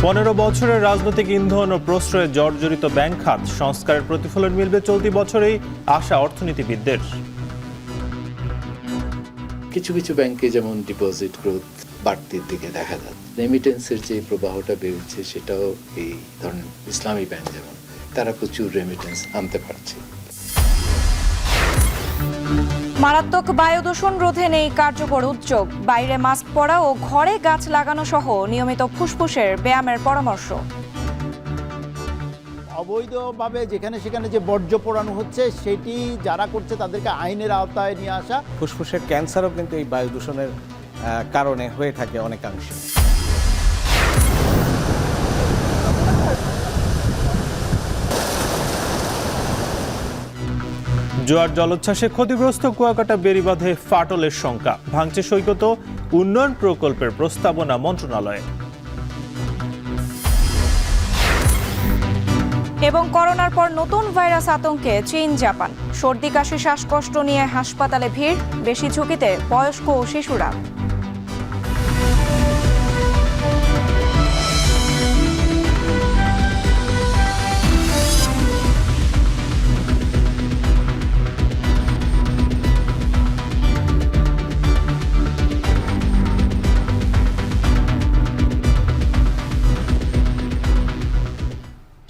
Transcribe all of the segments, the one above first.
15 বছরের রাজনৈতিক ইন্ধন ও প্রশ্রয়ে জর্জরিত ব্যাংক খাত সংস্কারের প্রতিফলন মিলবে চলতি বছরেই আশা অর্থনীতিবিদদের। কিছু কিছু ব্যাংকে যেমন ডিপোজিট গ্রোথ বাড়তির দিকে দেখা যাচ্ছে, রেমিটেন্সের যে প্রবাহটা বেড়েছে সেটাও এই ধরনের ইসলামী ব্যাংক যেমন তারা প্রচুর রেমিটেন্স আনতে পারছে। মারাত্মক বায়ু দূষণ রোধে নেই কার্যকর উদ্যোগ, বাইরে মাস্ক পরা ও ঘরে গাছ লাগানো সহ নিয়মিত ফুসফুসের ব্যায়ামের পরামর্শ। অবৈধভাবে যেখানে সেখানে যে বর্জ্য পোড়ানো হচ্ছে সেটি যারা করছে তাদেরকে আইনের আওতায় নিয়ে আসা। ফুসফুসের ক্যান্সারও কিন্তু এই বায়ু দূষণের কারণে হয়ে থাকে অনেকাংশে। জোয়ার জলোচ্ছ্বাসে ক্ষতিগ্রস্ত কুয়াকাটা বেড়িবাঁধে ফাটলের শঙ্কা, ভাঙছে সৈকত, উন্নয়ন প্রকল্পের প্রস্তাবনা মন্ত্রণালয়ে। এবং করোনার পর নতুন ভাইরাস আতঙ্কে চীন জাপান, সর্দি কাশি শ্বাসকষ্ট নিয়ে হাসপাতালে ভিড়, বেশি ঝুঁকিতে বয়স্ক ও শিশুরা।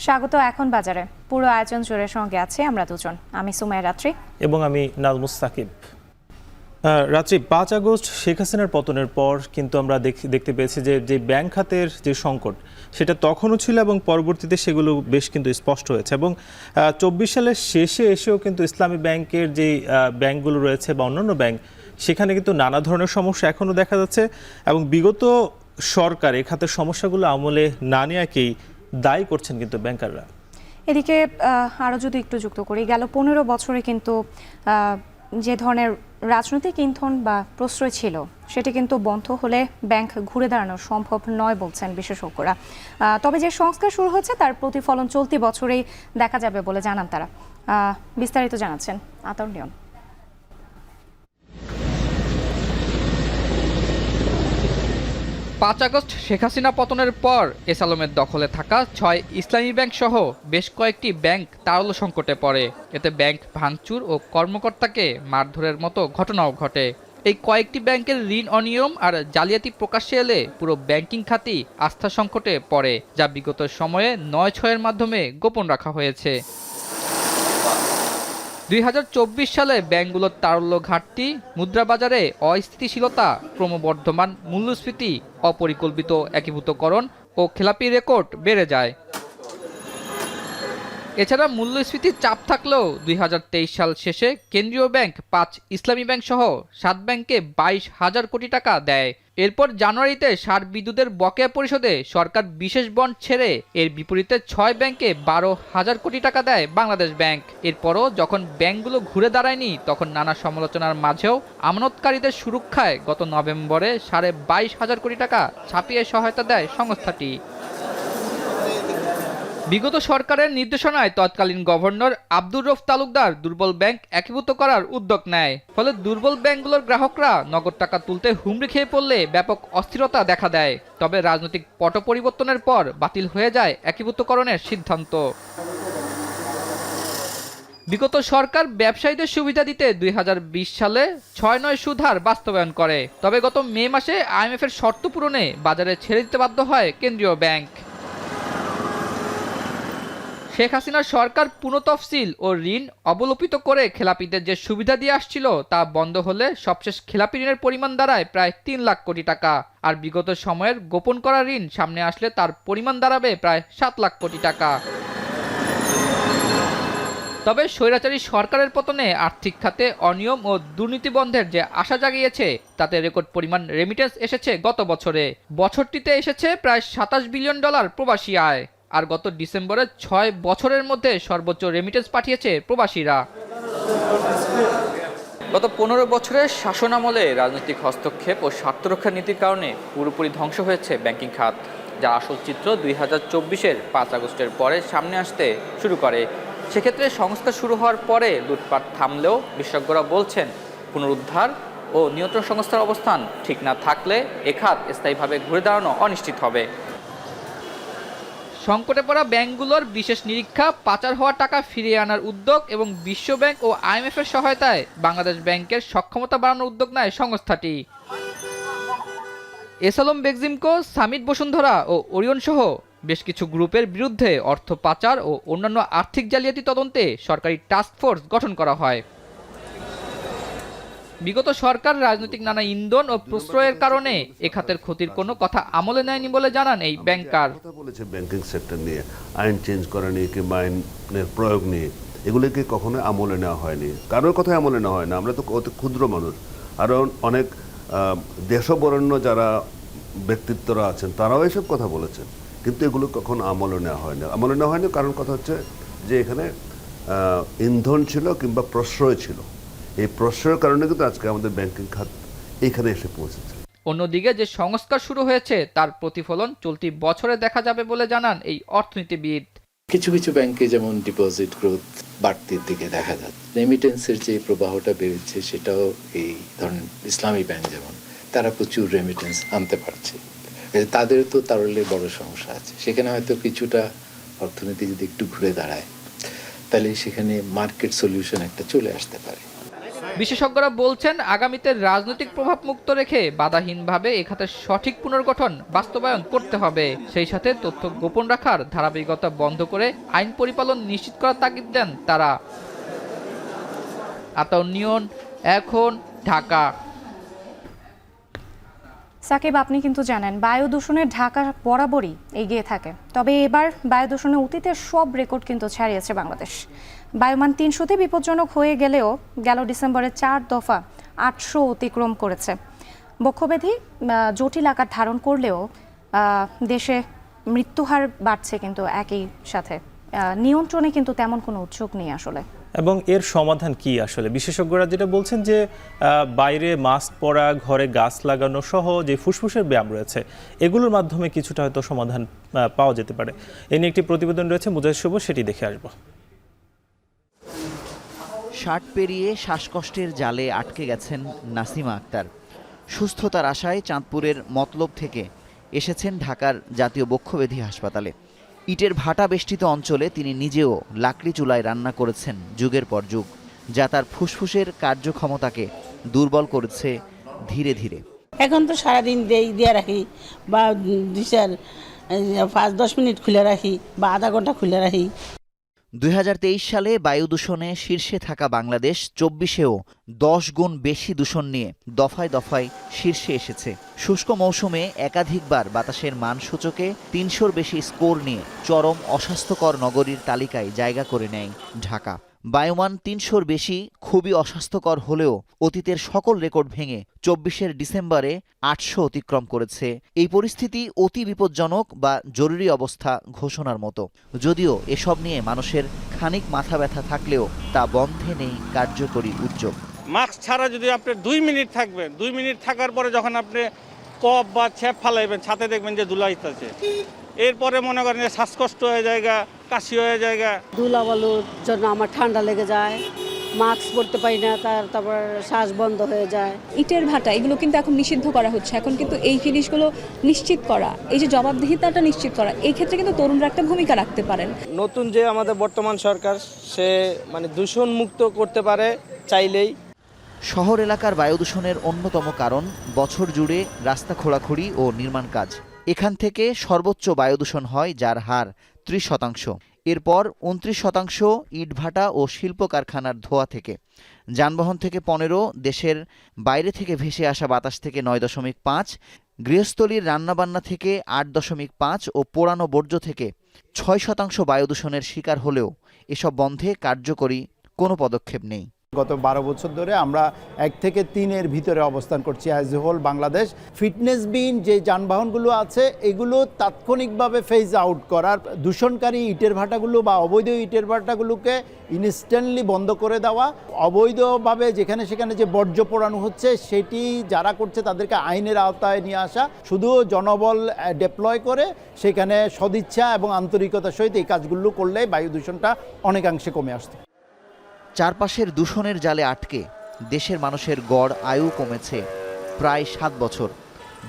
স্বাগত এখন বাজারে, পুরো আয়োজন জুড়ে সঙ্গে আছে আমরা দুজন, আমি সুমাইয়া রাত্রি এবং আমি নাজমুস সাকিব। রাত্রি 5 আগস্ট শেখ হাসিনার পতনের পর কিন্তু আমরা দেখতে পেয়েছি যে ব্যাংক খাতের যে সংকট সেটা তখনও ছিল এবং পরবর্তীতে সেগুলো বেশ কিন্তু স্পষ্ট হয়েছে। এবং 24 সালের শেষে এসেও কিন্তু ইসলামী ব্যাংকের যে ব্যাংকগুলো রয়েছে বা অন্যান্য ব্যাংক, সেখানে কিন্তু নানা ধরনের সমস্যা এখনও দেখা যাচ্ছে এবং বিগত সরকার এই খাতের সমস্যাগুলো আমলে না নেওয়াকেই দায়ী করছেন কিন্তু ব্যাংকাররা। এদিকে আরও যদি একটু যুক্ত করি, গেল 15 বছরে কিন্তু যে ধরনের রাজনৈতিক ইন্ধন বা প্রশ্রয় ছিল সেটি কিন্তু বন্ধ হলে ব্যাংক ঘুরে দাঁড়ানো সম্ভব নয় বলছেন বিশেষজ্ঞরা। তবে যে সংস্কার শুরু হয়েছে তার প্রতিফলন চলতি বছরেই দেখা যাবে বলে জানান তারা। বিস্তারিত জানাচ্ছেন আতাউর নিয়ন। 5 আগস্ট শেখ হাসিনা পতনের পর এস আলমের দখলে থাকা 6 ইসলামী ব্যাংক সহ বেশ কয়েকটি ব্যাংক তারল্য সংকটে পড়ে। এতে ব্যাংক ভাঙচুর ও কর্মকর্তাকে মারধরের মতো ঘটনাও ঘটে। এই কয়েকটি ব্যাংকের ঋণ অনিয়ম আর জালিয়াতি প্রকাশ্যে এলে পুরো ব্যাংকিং খাতই আস্থা সংকটে পড়ে, যা বিগত সময়ে 9-6-এর মাধ্যমে গোপন রাখা হয়েছে। 2024 সালে ব্যাংকগুলোর তারল্য ঘাটতি, মুদ্রাবাজারে অস্থিতিশীলতা, ক্রমবর্ধমান মূল্যস্ফীতি, অপরিকল্পিত একীভূতকরণ ও খেলাপি রেকর্ড বেড়ে যায়। এছাড়া মূল্যস্ফীতির চাপ থাকলেও 2023 সাল শেষে কেন্দ্রীয় ব্যাংক 5 ইসলামী ব্যাংক সহ 7 ব্যাংকে 22,000 কোটি টাকা দেয়। এরপর জানুয়ারিতে সার বিদ্যুতের বকেয়া পরিশোধে সরকার বিশেষ বন্ড ছেড়ে এর বিপরীতে 6 ব্যাংকে 12,000 কোটি টাকা দেয় বাংলাদেশ ব্যাংক। এরপরও যখন ব্যাংকগুলো ঘুরে দাঁড়ায়নি তখন নানা সমালোচনার মাঝেও আমানতকারীদের সুরক্ষায় গত নভেম্বরে 22,500 কোটি টাকা ছাপিয়ে সহায়তা দেয় সংস্থাটি। বিগত সরকারের নির্দেশনায় তৎকালীন গভর্নর আব্দুর রউফ তালুকদার দুর্বল ব্যাংক একীভূত করার উদ্যোগ নেয়। ফলে দুর্বল ব্যাংকগুলোর গ্রাহকরা নগদ টাকা তুলতে হুমড়ি খেয়ে পড়লে ব্যাপক অস্থিরতা দেখা দেয়। তবে রাজনৈতিক পট পরিবর্তনের পর বাতিল হয়ে যায় একীভূতকরণের সিদ্ধান্ত। বিগত সরকার ব্যবসায়ীদের সুবিধা দিতে 2020 সালে 6-9 সুদ হার বাস্তবায়ন করে। তবে গত মে মাসে IMF এর শর্ত পূরণে বাজারে ছেড়ে দিতে বাধ্য হয় কেন্দ্রীয় ব্যাংক। শেখ হাসিনার সরকার পুনঃতফসিল ও ঋণ অবলোপিত করে খেলাপিদের যে সুবিধা দিয়ে আসছিল তা বন্ধ হলে সবশেষ খেলাপি ঋণের পরিমাণ দাঁড়ায় প্রায় 3 লাখ কোটি টাকা। আর বিগত সময়ের গোপন করা ঋণ সামনে আসলে তার পরিমাণ দাঁড়াবে প্রায় 7 লাখ কোটি টাকা। তবে স্বৈরাচারী সরকারের পতনে আর্থিক খাতে অনিয়ম ও দুর্নীতি বন্ধের যে আশা জাগিয়েছে তাতে রেকর্ড পরিমাণ রেমিটেন্স এসেছে গত বছরে। বছরটিতে এসেছে প্রায় $27 বিলিয়ন প্রবাসী আয়। আর গত ডিসেম্বরে 6 বছরের মধ্যে সর্বোচ্চ রেমিটেন্স পাঠিয়েছে প্রবাসীরা। গত 15 বছরের শাসনামলে রাজনৈতিক হস্তক্ষেপ ও স্বার্থরক্ষা নীতির কারণে পুরোপুরি ধ্বংস হয়েছে ব্যাংকিং খাত, যার আসল চিত্র 2024-এর 5 আগস্টের পরে সামনে আসতে শুরু করে। সেক্ষেত্রে সংস্কার শুরু হওয়ার পরে লুটপাট থামলেও বিশেষজ্ঞরা বলছেন পুনরুদ্ধার ও নিয়ন্ত্রণ সংস্থার অবস্থান ঠিক না থাকলে এ খাত স্থায়ীভাবে ঘুরে দাঁড়ানো অনিশ্চিত হবে। সংকটে পড়া ব্যাংকগুলোর বিশেষ নিরীক্ষা, পাচার হওয়া টাকা ফিরিয়ে আনার উদ্যোগ এবং বিশ্বব্যাংক ও IMF এর সহায়তায় বাংলাদেশ ব্যাংকের সক্ষমতা বাড়ানোর উদ্যোগ নেয় সংস্থাটি। এসালম বেগজিমকো, সামিট বসুন্ধরা ও ওরিয়ন সহ বেশ কিছু গ্রুপের বিরুদ্ধে অর্থ পাচার ও অন্যান্য আর্থিক জালিয়াতি তদন্তে সরকারি টাস্ক ফোর্স গঠন করা হয়। বিগত সরকার রাজনৈতিক নানা ইন্ধন ও প্রশ্রয়ের কারণে এ খাতের ক্ষতির কোনো কথা আমলে নেয়নি বলে জানান এই ব্যাংকার। কথা বলেছে ব্যাংকিং সেক্টর নিয়ে, আইন চেঞ্জ করা নিয়ে কিংবা আইনের প্রয়োগ নিয়ে, এগুলিকে কখনো আমলে নেওয়া হয়নি, কারোর কথাই আমলে নেওয়া হয় না। আমরা তো অতি ক্ষুদ্র মানুষ, আরও অনেক দেশবরেণ্য যারা ব্যক্তিত্বরা আছেন তারাও এসব কথা বলেছেন, কিন্তু এগুলো কখনো আমলে নেওয়া হয় না। আমলে নেওয়া হয়নি কারণ কথা হচ্ছে যে এখানে ইন্ধন ছিল কিংবা প্রশ্রয় ছিল। এই প্রশ্রয়ের কারণে কিন্তু আজকে আমাদের ব্যাংকিং খাত এইখানে এসে পৌঁছেছে। অন্যদিকে যে সংস্কার শুরু হয়েছে তার প্রতিফলন চলতি বছরে দেখা যাবে বলে জানান এই অর্থনীতিবিদ। কিছু কিছু ব্যাংকে যেমন ডিপোজিট গ্রোথ বাড়তির দিকে দেখা যাচ্ছে, রেমিটেন্সের যে প্রবাহটা বেড়েছে সেটাও এই ধরেন ইসলামী ব্যাংক যেমন, তারা প্রচুর রেমিটেন্স আনতে পারছে। তাদের তো তারল্যের বড় সমস্যা আছে, সেখানে হয়তো কিছুটা অর্থনীতি যদি একটু ঘুরে দাঁড়ায় তাহলে সেখানে মার্কেট সলিউশন একটা চলে আসতে পারে। বিশেষজ্ঞরা বলছেন আগামীতে রাজনৈতিক প্রভাব মুক্ত রেখে বাধাহীনভাবে এ খাতের সঠিক পুনর্গঠন বাস্তবায়ন করতে হবে। সেই সাথে তথ্য গোপন রাখার ধারাবাহিকতা বন্ধ করে আইন পরিপালন নিশ্চিত করার তাগিদ দেন তারা। আতাউর নিয়ন, এখন, ঢাকা। সাকিব, আপনি কিন্তু জানেন বায়ু দূষণে ঢাকা বরাবরই এগিয়ে থাকে, তবে এবার বায়ু দূষণে অতীতের সব রেকর্ড কিন্তু ছাড়িয়েছে বাংলাদেশ। বায়ুমান 300-তে বিপজ্জনক হয়ে গেলেও গেল ডিসেম্বরে 4 দফা 800 অতিক্রম করেছে। বক্ষব্যাধি জটিল আকার ধারণ করলেও দেশে মৃত্যুহার বাড়ছে কিন্তু একই সাথে। নিয়ন্ত্রণে কিন্তু তেমন কোনো উদ্যোগ নেই আসলে। এবং এর সমাধান কি আসলে? বিশেষজ্ঞরা যেটা বলছেন যে বাইরে মাস্ক পরা, ঘরে গাছ লাগানো সহ যে ফুসফুসের ব্যায়াম রয়েছে এগুলোর মাধ্যমে কিছুটা হয়তো সমাধান পাওয়া যেতে পারে। এ নিয়ে একটি প্রতিবেদন রয়েছে, মুজাহিদ শুভ, সেটি দেখে আসবো। 60 পেরিয়ে শ্বাসকষ্টের জালে আটকে গেছেন নাসিমা আক্তার। সুস্থতার আশায় চাঁদপুরের মতলব থেকে এসেছেন ঢাকার জাতীয় বক্ষব্যাধি হাসপাতালে। ইটের ভাটা বেষ্টিত অঞ্চলে তিনি নিজেও লাকড়ি চুলায় রান্না করেছেন যুগের পর যুগ, যা তার ফুসফুসের কার্যক্ষমতাকে দুর্বল করেছে ধীরে ধীরে। এখন তো সারাদিন দিয়ে রাখি, বা 5-10 মিনিট খুলে রাখি, বা আধা ঘন্টা খুলে রাখি। 2023 সালে বায়ু দূষণে শীর্ষে থাকা বাংলাদেশ 24-এও 10 গুণ বেশি দূষণ নিয়ে দফায় দফায় শীর্ষে এসেছে। শুষ্ক মৌসুমে একাধিকবার বাতাসের মান সূচকে 300-র বেশি স্কোর নিয়ে চরম অস্বাস্থ্যকর নগরীর তালিকায় জায়গা করে নেয় ঢাকা। বায়ুমান 300-র বেশি খুবই অস্বাস্থ্যকর হলেও অতীতের সকল রেকর্ড ভেঙে 24-এর ডিসেম্বরে 800 অতিক্রম করেছে। এই পরিস্থিতি অতি বিপজ্জনক বা জরুরি অবস্থা ঘোষণার মতো, যদিও এসব নিয়ে মানুষের খানিক মাথা ব্যথা থাকলেও তা বন্ধে নেই কার্যকরী উদ্যোগ। মাস্ক ছাড়া যদি আপনি 2 মিনিট থাকবেন, 2 মিনিট থাকার পরে যখন আপনি কপ বা ছ্যাপ ফালাইবেন, ছাতে দেখবেন যে ধুলা আছে, এরপরে মনে করেন যে শ্বাসকষ্ট হয়ে যায়, কাশি হয়ে যায়। ধুলাবালুর জন্য আমার ঠান্ডা লেগে যায়, মাস্ক পরতে পারি না, তারপর শ্বাস বন্ধ হয়ে যায়। ইটের ভাটা এগুলো কিন্তু এখন নিষিদ্ধ করা হচ্ছে। এখন কিন্তু এই জিনিসগুলো নিশ্চিত করা, এই যে জবাবদিহিতাটা নিশ্চিত করা, এই ক্ষেত্রে কিন্তু তরুণরা একটা ভূমিকা রাখতে পারেন। নতুন যে আমাদের বর্তমান সরকার, সে দূষণ মুক্ত করতে পারে চাইলেই। শহর এলাকার বায়ু দূষণের অন্যতম কারণ বছর জুড়ে রাস্তা খোঁড়াখুড়ি ও নির্মাণ কাজ। এখান থেকে সর্বোচ্চ বায়ু দূষণ হয়, যার হার 30%। এরপর 29% ইটভাটা ও শিল্প কারখানার ধোঁয়া থেকে। যানবাহন থেকে 15, দেশের বাইরে থেকে ভেসে আসা বাতাস থেকে 9.5, গৃহস্থলীর রান্নাবান্না থেকে 8.5 ও পোড়ানো বর্জ্য থেকে 6% বায়ু দূষণের শিকার হলেও এসব বন্ধে কার্যকরী কোনো পদক্ষেপ নেই। গত 12 বছর ধরে আমরা 1 থেকে 3-এর ভিতরে অবস্থান করছি অ্যাজ এ হোল বাংলাদেশ। ফিটনেসবিহীন যে যানবাহনগুলো আছে এগুলো তাৎক্ষণিকভাবে ফেজ আউট করার, দূষণকারী ইটের ভাটাগুলো বা অবৈধ ইটের ভাটাগুলোকে ইনস্ট্যান্টলি বন্ধ করে দেওয়া, অবৈধভাবে যেখানে সেখানে যে বর্জ্য পোড়ানো হচ্ছে সেটি যারা করছে তাদেরকে আইনের আওতায় নিয়ে আসা, শুধু জনবল ডেপ্লয় করে সেখানে সদিচ্ছা এবং আন্তরিকতার সহিত এই কাজগুলো করলে বায়ু দূষণটা অনেকাংশে কমে আসতো। চারপাশের দূষণের জালে আটকে দেশের মানুষের গড় আয়ু কমেছে প্রায় 7 বছর।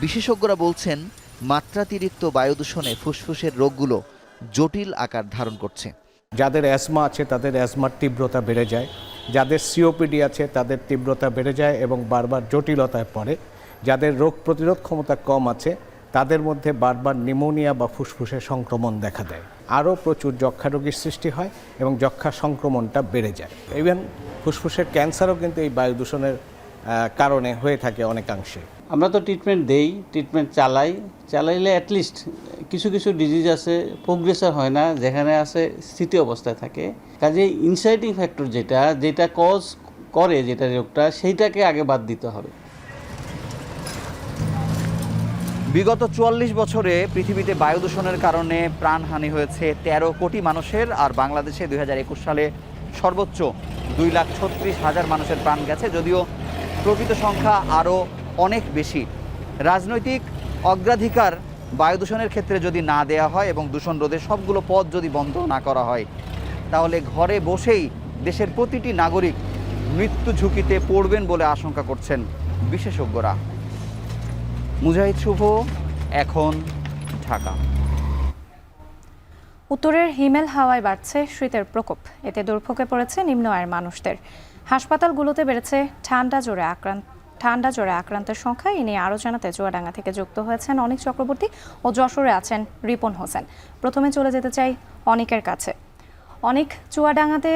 বিশেষজ্ঞরা বলছেন মাত্রাতিরিক্ত বায়ু দূষণে ফুসফুসের রোগগুলো জটিল আকার ধারণ করছে। যাদের অ্যাজমা আছে তাদের অ্যাজমার তীব্রতা বেড়ে যায়, যাদের সিওপিডি আছে তাদের তীব্রতা বেড়ে যায় এবং বারবার জটিলতায় পড়ে, যাদের রোগ প্রতিরোধ ক্ষমতা কম আছে তাদের মধ্যে বারবার নিউমোনিয়া বা ফুসফুসের সংক্রমণ দেখা দেয়। আরও প্রচুর যক্ষ্মা রোগীর সৃষ্টি হয় এবং যক্ষ্মা সংক্রমণটা বেড়ে যায়। ইভেন ফুসফুসের ক্যান্সারও কিন্তু এই বায়ু দূষণের কারণে হয়ে থাকে অনেকাংশে। আমরা তো ট্রিটমেন্ট দেই, ট্রিটমেন্ট চালাইলে অ্যাটলিস্ট কিছু কিছু ডিজিজ আছে প্রোগ্রেসার হয় না, যেখানে আছে স্থিতি অবস্থায় থাকে। কাজে ইনসাইটিং ফ্যাক্টর যেটা কজ করে যেটা রোগটা, সেইটাকে আগে বাদ দিতে হবে। বিগত ৪৪ বছরে পৃথিবীতে বায়ু দূষণের কারণে প্রাণহানি হয়েছে ১৩ কোটি মানুষের, আর বাংলাদেশে ২০২১ সালে সর্বোচ্চ ২,৩৬,০০০ মানুষের প্রাণ গেছে, যদিও প্রকৃত সংখ্যা আরও অনেক বেশি। রাজনৈতিক অগ্রাধিকার বায়ু দূষণের ক্ষেত্রে যদি না দেয়া হয় এবং দূষণ রোধের সবগুলো পথ যদি বন্ধ না করা হয়, তাহলে ঘরে বসেই দেশের প্রতিটি নাগরিক মৃত্যু ঝুঁকিতে পড়বেন বলে আশঙ্কা করছেন বিশেষজ্ঞরা। মুজাহিদ শুভ, এখন ঢাকা। উত্তরের হিমেল হাওয়ায় বাড়ছে শীতের প্রকোপ, এতে দুর্ভোগে পড়েছে নিম্ন আয়ের মানুষদের। হাসপাতালগুলোতে বেড়েছে ঠান্ডা জ্বরে আক্রান্তের সংখ্যা। এ নিয়ে আরও জানাতে চুয়াডাঙ্গা থেকে যুক্ত হয়েছেন অনিক চক্রবর্তী ও যশোরে আছেন রিপন হোসেন। প্রথমে চলে যেতে চাই অনিকের কাছে। অনেক চুয়াডাঙ্গাতে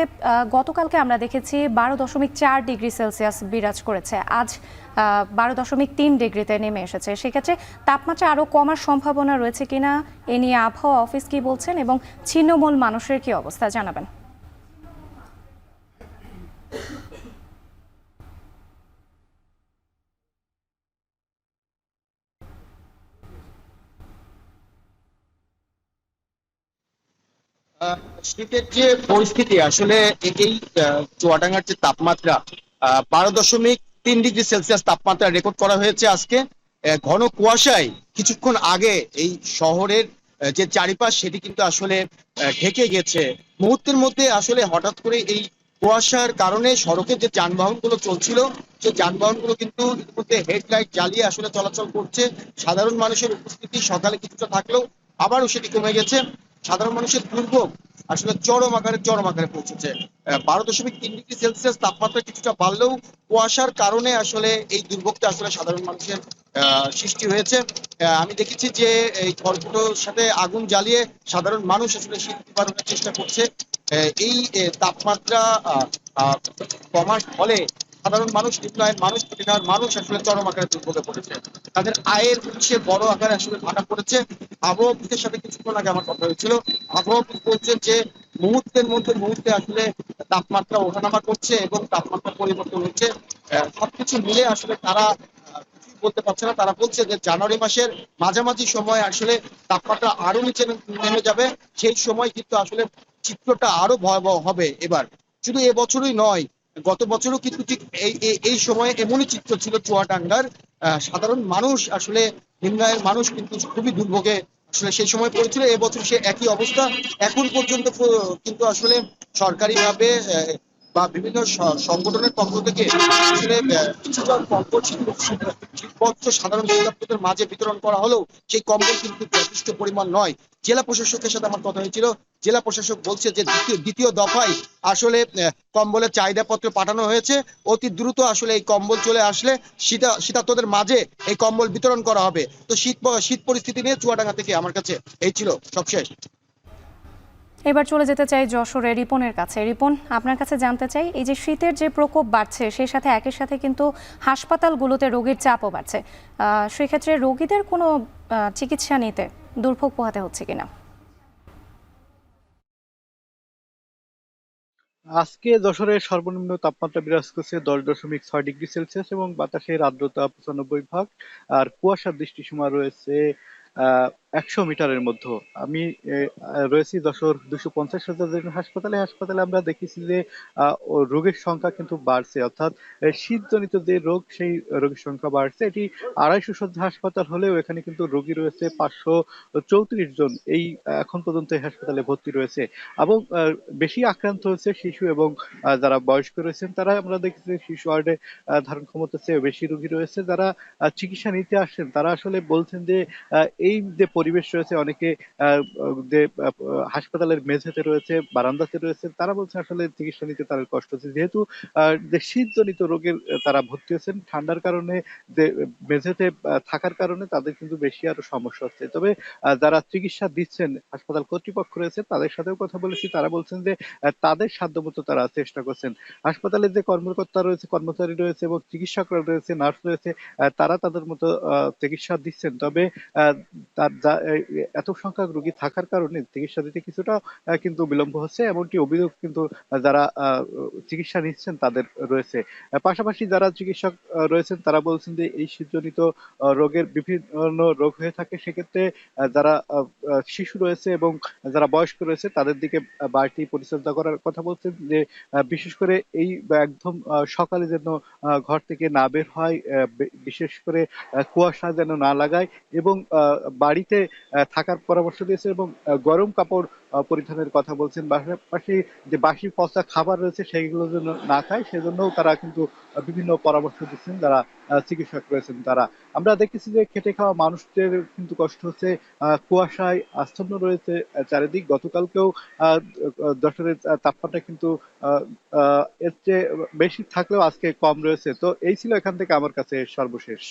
গতকালকে আমরা দেখেছি 12.4 ডিগ্রি সেলসিয়াস বিরাজ করেছে, আজ 12.3 ডিগ্রিতে নেমে এসেছে। সেক্ষেত্রে তাপমাত্রা আরও কমার সম্ভাবনা রয়েছে কিনা এ নিয়ে আবহাওয়া অফিস কি বলছেন এবং ছিন্নমূল মানুষের কি অবস্থা জানাবেন। শীতের যে পরিস্থিতি, আসলে এই চুয়াডাঙ্গার যে তাপমাত্রা 12.3 ডিগ্রি সেলসিয়াস তাপমাত্রা রেকর্ড করা হয়েছে আজকে। ঘন কুয়াশায় কিছুক্ষণ আগে এই শহরের যে চারিপাশ সেটি কিন্তু আসলে ঢেকে গেছে। মুহূর্তের মধ্যে আসলে হঠাৎ করে এই কুয়াশার কারণে সড়কের যে যানবাহনগুলো চলছিল, সেই যানবাহনগুলো কিন্তু ইতিমধ্যে হেডলাইট জ্বালিয়ে আসলে চলাচল করছে। সাধারণ মানুষের উপস্থিতি সকালে কিছুটা থাকলেও আবারও সেটি কমে গেছে। সাধারণ মানুষের দুর্ভোগ আসলে চরম আকারে পৌঁছেছে। 12.3 ডিগ্রি সেলসিয়াস তাপমাত্রা কিছুটা বাড়লেও কুয়াশার কারণে আসলে এই দুর্ভোগটা আসলে সাধারণ মানুষের সৃষ্টি হয়েছে। আমি দেখেছি যে এই খড়কুটোর সাথে আগুন জ্বালিয়ে সাধারণ মানুষ আসলে শীত নিবারণের চেষ্টা করছে। এই তাপমাত্রা কমার ফলে সাধারণ মানুষ, নিম্ন আয়ের মানুষ, প্রতিটা মানুষ আসলে চরম আকারে দুর্ভোগে পড়েছে। তাদের আয়ের উৎসে বড় আকারে আসলে ভাটা পড়েছে। আবহাওয়াবিদের সাথে কিছুক্ষণ আগে আমার কথা হয়েছিল, আবহাওয়াবিদ বলছে যে মুহূর্তে আসলে তাপমাত্রা ওঠানামা করছে এবং তাপমাত্রা পরিবর্তন হচ্ছে। সবকিছু মিলে আসলে তারা কিছুই বলতে পারছে না। তারা বলছে যে জানুয়ারি মাসের মাঝামাঝি সময় আসলে তাপমাত্রা আরো নিচে নেমে যাবে, সেই সময় কিন্তু আসলে চিত্রটা আরো ভয়াবহ হবে। এবার শুধু এবছরই নয়, গত বছরও কিন্তু ঠিক এই সময়ে এমনই চিত্র ছিল চুয়াডাঙ্গার। সাধারণ মানুষ আসলে, নিম্ন আয়ের মানুষ কিন্তু খুবই দুর্ভোগে আসলে সেই সময় পড়েছিল। এবছর সে একই অবস্থা। এখন পর্যন্ত কিন্তু আসলে সরকারিভাবে বা বিভিন্ন সংগঠনের পক্ষ থেকে আসলে কিছুটা কম্বল শীতবস্ত্র সাধারণ ভোক্তাদের মাঝে বিতরণ করা হলেও সেই কম্বল কিন্তু যথেষ্ট পরিমাণ নয়। জেলা প্রশাসকের সাথে আমার কথা হয়েছিল, জেলা প্রশাসক বলছে যে দ্বিতীয় দফায় আসলে কম্বলের চাহিদাপত্র পাঠানো হয়েছে। অতি দ্রুত আসলে এই কম্বল চলে আসলে শীতার্তদের মাঝে এই কম্বল বিতরণ করা হবে। তো শীত পরিস্থিতি নিয়ে চুয়াডাঙ্গা থেকে আমার কাছে এই ছিল সবশেষ। এবার চলে যেতে চাই যশোরে রিপনের কাছে। রিপন, আপনার কাছে জানতে চাই, এই যে শীতের যে প্রকোপ বাড়ছে সেই সাথে একই সাথে কিন্তু হাসপাতালগুলোতে রোগীর চাপও বাড়ছে, সেক্ষেত্রে রোগীদের কোনো চিকিৎসা নিতে দুর্ভোগ পোহাতে হচ্ছে কিনা? আজকে যশোরের সর্বনিম্ন তাপমাত্রা বিরাজ করছে 10.6 ডিগ্রি সেলসিয়াস এবং বাতাসের আর্দ্রতা 95%। আর কুয়াশার দৃষ্টিসীমা রয়েছে 100 মিটারের মধ্যে। আমি রয়েছি যশোর 250 শয্যাধীন হাসপাতালে আমরা দেখেছি যে রোগীর সংখ্যা কিন্তু বাড়ছে, অর্থাৎ শীতজনিত যে রোগ সেই রোগীর সংখ্যা বাড়ছে। এটি 250 শয্যা হাসপাতাল হলেও এখানে কিন্তু রোগী রয়েছে 534 জন এই এখন পর্যন্ত এই হাসপাতালে ভর্তি রয়েছে। এবং বেশি আক্রান্ত হয়েছে শিশু এবং যারা বয়স্ক রয়েছেন তারা। আমরা দেখেছি শিশু ওয়ার্ডে ধারণ ক্ষমতার চেয়ে বেশি রোগী রয়েছে। যারা চিকিৎসা নিতে আসছেন তারা আসলে বলছেন যে এই যে পরিবেশ রয়েছে, অনেকে যে হাসপাতালের মেঝেতে রয়েছে, বারান্দাতে রয়েছে, তারা বলছেন আসলে চিকিৎসা নিতে তাদের কষ্ট হচ্ছে, যেহেতু যে শীতজনিত রোগের তারা ভর্তি হয়েছেন, ঠান্ডার কারণে যে মেঝেতে থাকার কারণে তাদের কিন্তু বেশি আরো সমস্যা হচ্ছে। তবে যারা চিকিৎসা দিচ্ছেন, হাসপাতাল কর্তৃপক্ষ রয়েছে, তাদের সাথেও কথা বলেছি, তারা বলছেন যে তাদের সাধ্যমতো তারা চেষ্টা করছেন। হাসপাতালের যে কর্মকর্তা রয়েছে, কর্মচারী রয়েছে এবং চিকিৎসকরা রয়েছে, নার্স রয়েছে, তারা তাদের মতো চিকিৎসা দিচ্ছেন। তবে এত সংখ্যক রোগী থাকার কারণে চিকিৎসা দিতে কিছুটা কিন্তু বিলম্ব হচ্ছে, এমনটি অভিযোগ কিন্তু যারা চিকিৎসা নিচ্ছেন তাদের রয়েছে। পাশাপাশি যারা চিকিৎসক রয়েছেন তারা বলছেন যে এই শীতজনিত রোগের বিভিন্ন রোগ হয়ে থাকে, সেক্ষেত্রে যারা শিশু রয়েছে এবং যারা বয়স্ক রয়েছে তাদের দিকে বাড়তি পরিচর্যা করার কথা বলছেন, যে বিশেষ করে এই একদম সকালে যেন ঘর থেকে না বের হয়, বিশেষ করে কুয়াশা যেন না লাগায় এবং বাড়িতে থাকার পরামর্শ দিয়েছে এবং গরম কাপড় পরিধানের কথা বলছেন। পাশাপাশি যে বাসি পচা খাবার রয়েছে সেগুলো যেন না খায়, সেজন্যও তারা কিন্তু বিভিন্ন পরামর্শ দিচ্ছেন যারা চিকিৎসক রয়েছেন তারা। আমরা দেখতেছি যে খেটে খাওয়া মানুষদের কিন্তু কষ্ট হচ্ছে, কুয়াশায় আচ্ছন্ন রয়েছে চারিদিক। গতকালকেও যশোরের তাপমাত্রা কিন্তু এর চেয়ে বেশি থাকলেও আজকে কম রয়েছে। তো এই ছিল এখান থেকে আমার কাছে সর্বশেষ।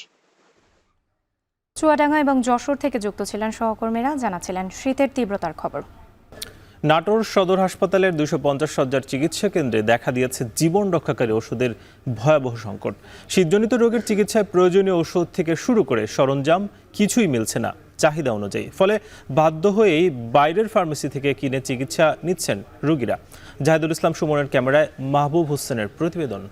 চুয়াডাঙ্গা এবং যশোর থেকে যুক্ত ছিলেন সহকর্মীরা, জানাচ্ছিলেন শীতের তীব্রতার খবর। নাটোর সদর হাসপাতালের 250 শয্যার চিকিৎসা কেন্দ্রে দেখা দিয়েছে জীবন রক্ষাকারী ওষুধের ভয়াবহ সংকট। শীতজনিত রোগের চিকিৎসায় প্রয়োজনীয় ওষুধ থেকে শুরু করে সরঞ্জাম কিছুই মিলছে না চাহিদা অনুযায়ী। ফলে বাধ্য হয়েই বাইরের ফার্মেসি থেকে কিনে চিকিৎসা নিচ্ছেন রোগীরা। জাহিদুল ইসলাম সুমনের ক্যামেরায় মাহবুব হোসেনের প্রতিবেদন।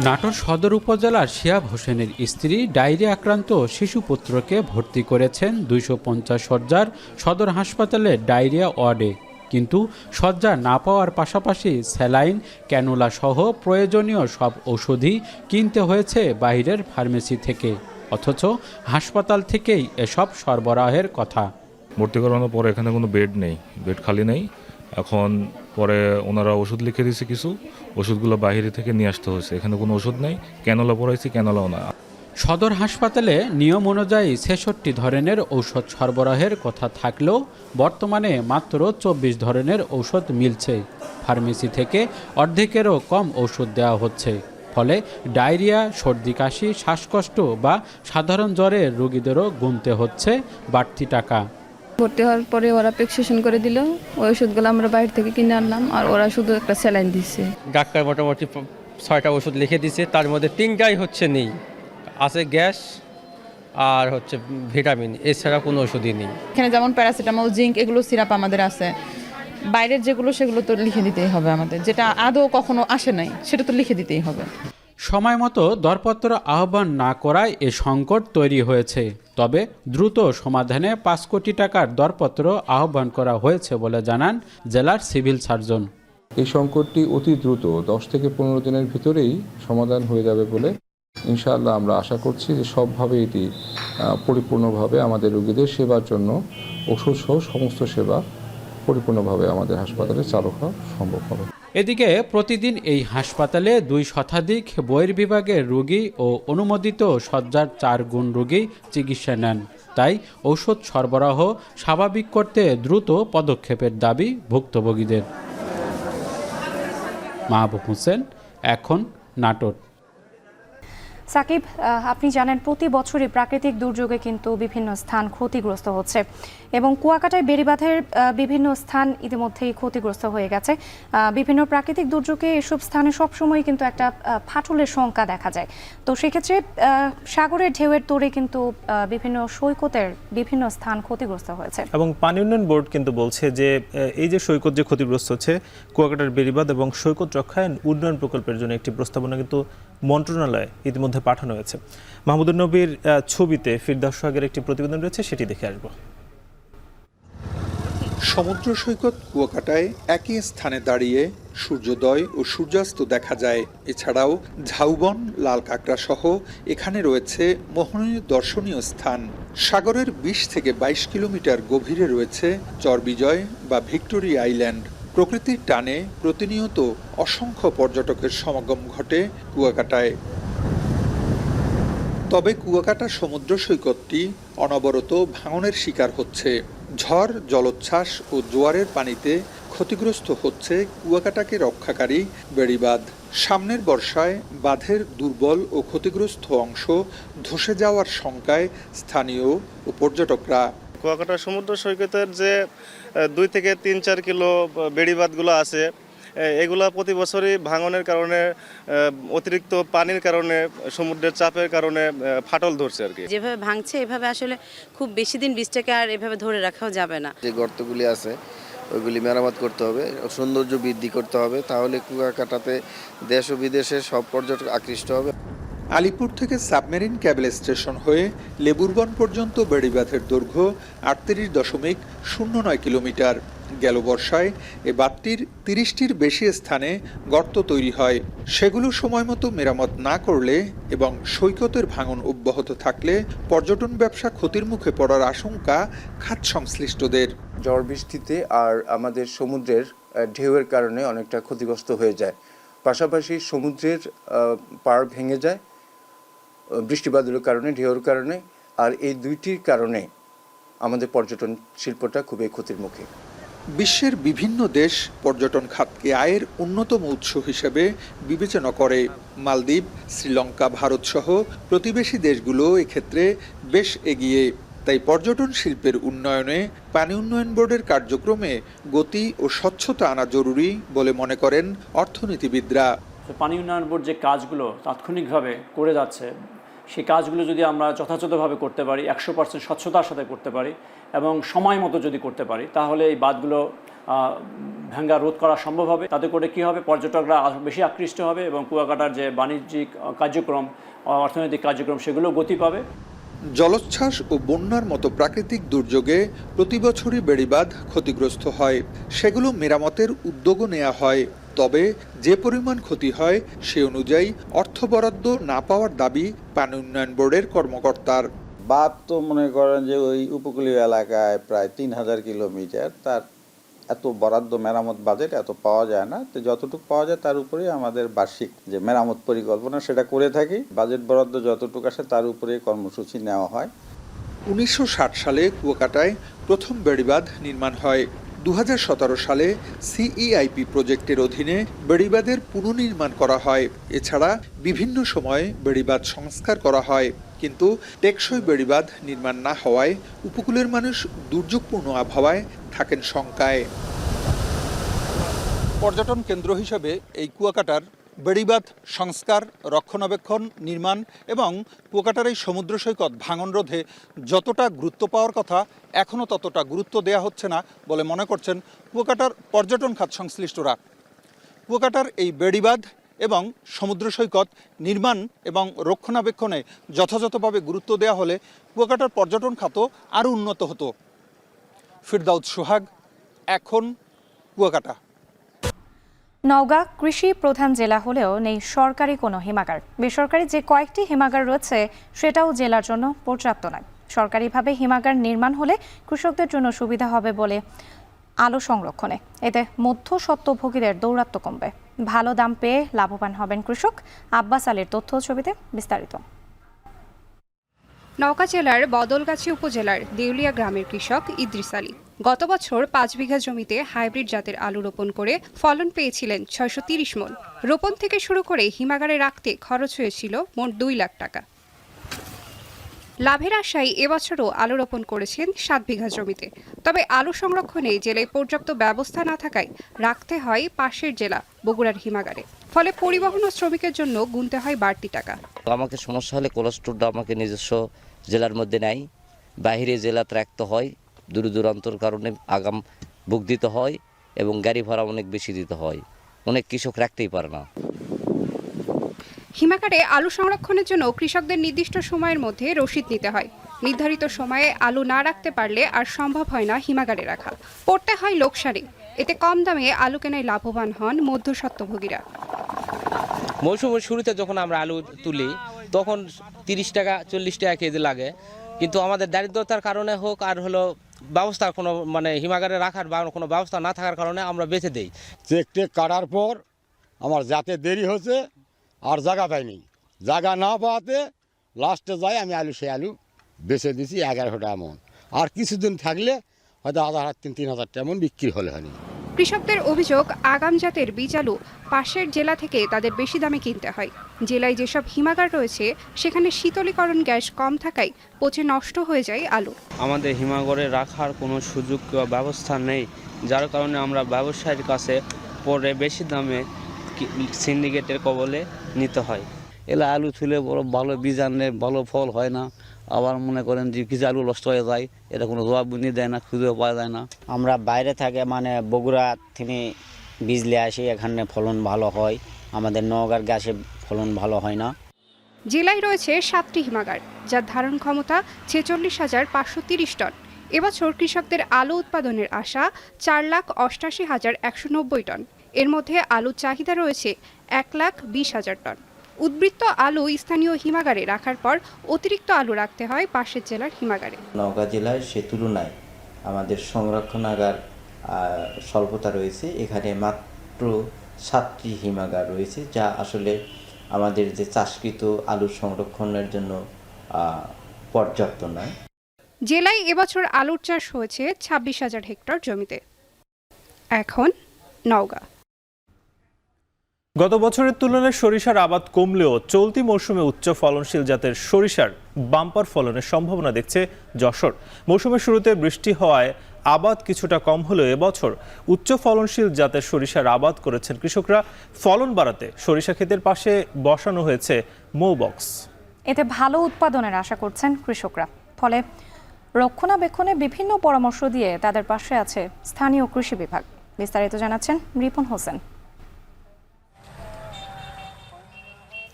নাটোর সদর উপজেলার শিহাব হোসেনের স্ত্রী ডায়রিয়া আক্রান্ত শিশুপুত্রকে ভর্তি করেছেন 250 শয্যার সদর হাসপাতালের ডায়রিয়া ওয়ার্ডে। কিন্তু শয্যা না পাওয়ার পাশাপাশি স্যালাইন, ক্যানুলা সহ প্রয়োজনীয় সব ওষুধই কিনতে হয়েছে বাইরের ফার্মেসি থেকে, অথচ হাসপাতাল থেকেই এসব সরবরাহের কথা। ভর্তি করানোর পরে এখানে কোনো বেড নেই, বেড খালি নেই। এখন পরে ওনারা ওষুধ লিখে দিয়েছে, কিছু ওষুধগুলো বাইরে থেকে নিয়ে আসতে হয়েছে। এখানে কোনো ওষুধ নেই, ক্যানোলা পড়াইছি, ক্যানোলাও না। সদর হাসপাতালে নিয়ম অনুযায়ী 66 ধরনের ঔষধ সরবরাহের কথা থাকলেও বর্তমানে মাত্র 24 ধরনের ঔষধ মিলছে। ফার্মেসি থেকে অর্ধেকেরও কম ওষুধ দেওয়া হচ্ছে। ফলে ডায়রিয়া, সর্দি কাশি, শ্বাসকষ্ট বা সাধারণ জ্বরের রোগীদেরও গুনতে হচ্ছে বাড়তি টাকা। ভর্তি হওয়ার পরে ওরা প্রেসক্রিপশন করে দিল, ওই ওষুধগুলো আমরা বাইরে থেকে কিনে আনলাম, আর ওরা শুধু একটা স্যালাইন দিচ্ছে। ডাক্তার মোটামুটি 6টা ওষুধ লিখে দিচ্ছে, তার মধ্যে 3টাই হচ্ছে নেই, আছে গ্যাস আর হচ্ছে ভিটামিন, এছাড়া কোনো ওষুধই নেই। এখানে যেমন প্যারাসিটামল, জিঙ্ক, এগুলো সিরাপ আমাদের আছে। বাইরের যেগুলো সেগুলো তো লিখে দিতেই হবে আমাদের, যেটা আদৌ কখনো আসে নাই সেটা তো লিখে দিতেই হবে। সময় মতো দরপত্র আহ্বান না করায় এ সংকট তৈরি হয়েছে। তবে দ্রুত সমাধানে 5 কোটি টাকার দরপত্র আহ্বান করা হয়েছে বলে জানান জেলার সিভিল সার্জন। এই সংকটটি অতি দ্রুত 10 থেকে 15 দিনের ভিতরেই সমাধান হয়ে যাবে বলে ইনশাআল্লাহ আমরা আশা করছি যে সবভাবে এটি পরিপূর্ণভাবে আমাদের রোগীদের সেবার জন্য ওষুধ সহ সমস্ত সেবা পরিপূর্ণভাবে আমাদের হাসপাতালে চালু হওয়া সম্ভব হবে। এদিকে প্রতিদিন এই হাসপাতালে 2 শতাধিক বহির্বিভাগের রোগী ও অনুমোদিত শয্যার 4 গুণ রোগী চিকিৎসা নেন। তাই ঔষধ সরবরাহ স্বাভাবিক করতে দ্রুত পদক্ষেপের দাবি ভুক্তভোগীদের। মাহবুব হোসেন, এখন নাটোর। সাকিব, আপনি জানেন প্রতি বছরই প্রাকৃতিক দুর্যোগে কিন্তু বিভিন্ন স্থান ক্ষতিগ্রস্ত হচ্ছে এবং কুয়াকাটায় বেড়িবাঁধের বিভিন্ন স্থান ইতিমধ্যেই ক্ষতিগ্রস্ত হয়ে গেছে। বিভিন্ন প্রাকৃতিক দুর্যোগে এসব স্থানে সবসময় কিন্তু একটা ফাটলের শঙ্কা দেখা যায়। তো সেক্ষেত্রে সাগরের ঢেউয়ের তোড়ে কিন্তু বিভিন্ন সৈকতের বিভিন্ন স্থান ক্ষতিগ্রস্ত হয়েছে এবং পানি উন্নয়ন বোর্ড কিন্তু বলছে যে এই যে সৈকত যে ক্ষতিগ্রস্ত হচ্ছে, কুয়াকাটার বেড়িবাঁধ এবং সৈকত রক্ষায়ন উন্নয়ন প্রকল্পের জন্য একটি প্রস্তাবনা কিন্তু মন্ত্রণালয়ে ইতিমধ্যে পাঠানো হয়েছে। মাহমুদুর নবীর ছবিতে ফিরদাউস সোহাগের একটি প্রতিবেদন রয়েছে, সেটি দেখে আসবো। সমুদ্র সৈকত কুয়াকাটায় একই স্থানে দাঁড়িয়ে সূর্যোদয় ও সূর্যাস্ত দেখা যায়। এছাড়াও ঝাউবন, লাল কাঁকড়া সহ এখানে রয়েছে মোহনীয় দর্শনীয় স্থান। সাগরের 20 থেকে 22 কিলোমিটার গভীরে রয়েছে চরবিজয় বা ভিক্টোরিয়া আইল্যান্ড। প্রকৃতির টানে প্রতিনিয়ত অসংখ্য পর্যটকের সমাগম ঘটে কুয়াকাটায়। তবে কুয়াকাটা সমুদ্র সৈকতটি অনবরত ভাঙনের শিকার হচ্ছে। ঝড়, জলোচ্ছ্বাস ও জোয়ারের পানিতে ক্ষতিগ্রস্ত হচ্ছে কুয়াকাটাকে রক্ষাকারী বেড়িবাঁধ। সামনের বর্ষায় বাঁধের দুর্বল ও ক্ষতিগ্রস্ত অংশ ধসে যাওয়ার শঙ্কায় স্থানীয় ও পর্যটকরা। কুয়াকাটা সমুদ্র সৈকতের যে 2 থেকে 3-4 কিলো বেড়িবাঁধগুলো আছে, এগুলা প্রতি বছরই ভাঙনের কারণে, অতিরিক্ত পানির কারণে, সমুদ্রের চাপের কারণে ফাটল ধরছে আর কি। যেভাবে ভাঙছে এভাবে আসলে খুব বেশি দিন বীজটাকে আর এভাবে ধরে রাখাও যাবে না। যে গর্তগুলি আছে ওইগুলি মেরামত করতে হবে, সৌন্দর্য বৃদ্ধি করতে হবে, তাহলে কুয়াকাটাতে দেশ ও বিদেশের সব পর্যটক আকৃষ্ট হবে। আলিপুর থেকে সাবমেরিন ক্যাবল স্টেশন হয়ে লেবুরবন পর্যন্ত বেড়িবাঁধের দৈর্ঘ্য 38.09 কিলোমিটার। গেল বর্ষায় এ বাঁধটির 30টির বেশি স্থানে গর্ত তৈরি হয়। সেগুলো সময়মতো মেরামত না করলে এবং সৈকতের ভাঙন অব্যাহত থাকলে পর্যটন ব্যবসা ক্ষতির মুখে পড়ার আশঙ্কা খাত সংশ্লিষ্টদের। ঝড় বৃষ্টিতে আর আমাদের সমুদ্রের ঢেউয়ের কারণে অনেকটা ক্ষতিগ্রস্ত হয়ে যায়। পাশাপাশি সমুদ্রের পাড় ভেঙে যায় বৃষ্টিবাদলের কারণে, ঢেউয়ের কারণে, আর এই দুইটির কারণে আমাদের পর্যটন শিল্পটা খুবই ক্ষতির মুখে। বিশ্বের বিভিন্ন দেশ পর্যটন খাতকে আয়ের অন্যতম উৎস হিসেবে বিবেচনা করে। মালদ্বীপ, শ্রীলঙ্কা, ভারত সহ প্রতিবেশী দেশগুলো এক্ষেত্রে বেশ এগিয়ে। তাই পর্যটন শিল্পের উন্নয়নে পানি উন্নয়ন বোর্ডের কার্যক্রমে গতি ও স্বচ্ছতা আনা জরুরি বলে মনে করেন অর্থনীতিবিদরা। পানি উন্নয়ন বোর্ড যে কাজগুলো তাৎক্ষণিকভাবে করে যাচ্ছে, সেই কাজগুলো যদি আমরা যথাযথভাবে করতে পারি, 100% স্বচ্ছতার সাথে করতে পারি এবং সময় মতো যদি করতে পারি, তাহলে এই বাঁধগুলো ভাঙা রোধ করা সম্ভব হবে। তাতে করে কি হবে, পর্যটকরা বেশি আকৃষ্ট হবে এবং কুয়াকাটার যে বাণিজ্যিক কার্যক্রম, অর্থনৈতিক কার্যক্রম, সেগুলো গতি পাবে। জলোচ্ছ্বাস ও বন্যার মতো প্রাকৃতিক দুর্যোগে প্রতি বছরই বেড়িবাঁধ ক্ষতিগ্রস্ত হয়। সেগুলো মেরামতের উদ্যোগও নেওয়া হয়। তবে যে পরিমাণ ক্ষতি হয় সে অনুযায়ী অর্থ বরাদ্দ না পাওয়ার দাবি পানি উন্নয়ন বোর্ডের কর্মকর্তার। বাঁধ তো মনে করেন যে ওই উপকূলীয় এলাকায় প্রায় 3000 কিলোমিটার, তার এত বরাদ্দ মেরামত বাজেট এত পাওয়া যায় না। তো যতটুকু পাওয়া যায় তার উপরেই আমাদের বার্ষিক যে মেরামত পরিকল্পনা সেটা করে থাকি। বাজেট বরাদ্দ যতটুকু আসে তার উপরে কর্মসূচি নেওয়া হয়। 1960 সালে কুয়াকাটায় প্রথম বেড়িবাঁধ নির্মাণ হয়। 2017 সালে সিইআইপি প্রজেক্টের অধীনে বেড়িবাঁধের পুনর্নির্মাণ করা হয়। এছাড়া বিভিন্ন সময়ে বেড়িবাঁধ সংস্কার করা হয়, কিন্তু টেকসই বেড়িবাঁধ নির্মাণ না হওয়ায় উপকূলের মানুষ দুর্যোগপূর্ণ আবহাওয়ায় থাকেন শঙ্কায়। পর্যটন কেন্দ্র হিসেবে এই কুয়াকাটার বেড়িবাঁধ সংস্কার, রক্ষণাবেক্ষণ, নির্মাণ এবং কুয়াকাটার এই সমুদ্র সৈকত ভাঙন রোধে যতটা গুরুত্ব পাওয়ার কথা এখনও ততটা গুরুত্ব দেওয়া হচ্ছে না বলে মনে করছেন কুয়াকাটার পর্যটন খাত সংশ্লিষ্টরা। কুয়াকাটার এই বেড়িবাঁধ এবং সমুদ্র সৈকত নির্মাণ এবং রক্ষণাবেক্ষণে যথাযথভাবে গুরুত্ব দেওয়া হলে কুয়াকাটার পর্যটন খাতও আরও উন্নত হতো। ফিরদাউস সোহাগ, এখন কুয়াকাটা। নওগাঁ কৃষি প্রধান জেলা হলেও নেই সরকারি কোনো হিমাগার। বেসরকারি যে কয়েকটি হিমাগার রয়েছে সেটাও জেলার জন্য পর্যাপ্ত নয়। সরকারিভাবে হিমাগার নির্মাণ হলে কৃষকদের জন্য সুবিধা হবে বলে আলু সংরক্ষণে। এতে মধ্যস্বত্বভোগীদের দৌরাত্ম্য কমবে, ভালো দাম পেয়ে লাভবান হবেন কৃষক। আব্বাস আলীর তথ্য ছবিতে বিস্তারিত। নওগাঁ জেলার বদলগাছি উপজেলার দেউলিয়া গ্রামের কৃষক ইদ্রিস আলী গত বছর 5 বিঘা জমিতে হাইব্রিড জাতের আলু রোপণ করে ফলন পেয়েছিলেন 630 মণ। রোপণ থেকে শুরু করে হিমাগারে রাখতে খরচ হয়েছিল মোট 2 লাখ টাকা। লাভের আশায় এবছরও আলু রোপণ করেছেন 7 বিঘা জমিতে। তবে আলু সংরক্ষণে জেলায় পর্যাপ্ত ব্যবস্থা না থাকায় রাখতে হয় পাশের জেলা বগুড়ার হিমাগারে। ফলে পরিবহন ও শ্রমিকের জন্য গুনতে হয় বাড়তি টাকা। আমাকে সমস্যা হলে কোল্ড স্টোরটা আমাকে নিজস্ব জেলার মধ্যে নাই, বাইরে জেলাতে রাখতে হয়। দূর দূরান্তর কারণে আগাম বুক দিতে হয় এবং গাড়ি ভাড়া অনেক বেশি দিতে হয়। অনেক কৃষক রাখতেই পারে না। হিমাগারে আলু সংরক্ষণের জন্য কৃষকদের নির্দিষ্ট সময়ের মধ্যে রসিদ নিতে হয়। নির্ধারিত সময়ে আলু না রাখতে পারলে আর সম্ভব হয় না হিমাগারে রাখা, পড়তে হয় লোকসানে। এতে কম দামে আলু কেনায় লাভবান হন মধ্যস্বত্বভোগীরা। মৌসুমের শুরুতে যখন আমরা আলু তুলি তখন 30 টাকা 40 টাকা কেজি লাগে, কিন্তু আমাদের দারিদ্রতার কারণে হোক আর হলো ব্যবস্থা কোনো হিমাগারে রাখার বা কোনো ব্যবস্থা না থাকার কারণে আমরা বেঁচে দেই। চেক কাটার পর আমার যাতে দেরি হচ্ছে আর জায়গা পাইনি, জায়গা না পাওয়াতে লাস্টে যাই আমি সেই আলু বেচে দিছি 1100 টাকা মন, আর কিছুদিন থাকলে হয়তো 3,000 টাকা মন বিক্রি হলে হয়নি। কৃষকদের অভিযোগ, আগাম জাতের বীজ আলু পাশের জেলা থেকে তাদের বেশি দামে কিনতে হয়। জেলায় যেসব হিমাগার রয়েছে সেখানে শীতলীকরণ গ্যাস কম থাকায় পচে নষ্ট হয়ে যায় আলু। আমাদের হিমাগারে রাখার কোনো সুযোগ বা ব্যবস্থা নেই, যার কারণে আমরা ব্যবসায়ীর কাছে পরে বেশি দামে সিন্ডিকেটের কবলে নিতে হয়। এলা আলু তুলে বড় ভালো বীজ আনলে ভালো ফল হয় না, আবার মনে করেন যে কিছু আলু নষ্ট হয়ে যায়, এটা কোনো জবাববন্দি দেয় না, খুঁজেও পাওয়া যায় না। আমরা বাইরে থেকে বগুড়া থেকে বীজ নিয়ে আসি, এখানে ফলন ভালো হয়, আমাদের নওগাঁর গাছে ফলন ভালো হয় না। জেলায় রয়েছে 7টি হিমাগার, যার ধারণ ক্ষমতা 46,530 টন। এবছর কৃষকদের আলু উৎপাদনের আশা 4,88,190 টন। এর মধ্যে আলুর চাহিদা রয়েছে 1,20,000 টন। উদ্বৃত্ত আলু স্থানীয় হিমাগারে রাখার পর অতিরিক্ত আলু রাখতে হয় পাশের জেলার হিমাগারে। নওগাঁ জেলায় সে তুলনায় আমাদের সংরক্ষণাগার স্বল্পতা রয়েছে। এখানে মাত্র 7টি হিমাগার রয়েছে, যা আসলে আমাদের যে চাষকৃত আলু সংরক্ষণের জন্য পর্যাপ্ত নয়। জেলায় এবছর আলুর চাষ হয়েছে 26,000 হেক্টর জমিতে। এখন নওগাঁ। গত বছরের তুলনায় সরিষার আবাদ কমলেও চলতি মৌসুমে উচ্চ ফলনশীল জাতের সরিষার বাম্পার ফলনের সম্ভাবনা দেখছে যশোর। মৌসুমের শুরুতে বৃষ্টি হওয়ায় আবাদ কিছুটা কম হলেও এবছর উচ্চ ফলনশীল জাতের সরিষার আবাদ করেছেন কৃষকরা। ফলন বাড়াতে সরিষা ক্ষেতের পাশে বসানো হয়েছে মৌ বক্স। এতে ভালো উৎপাদনের আশা করছেন কৃষকরা। ফলে রক্ষণাবেক্ষণে বিভিন্ন পরামর্শ দিয়ে তাদের পাশে আছে স্থানীয় কৃষি বিভাগ। বিস্তারিত জানাচ্ছেন রিপন হোসেন।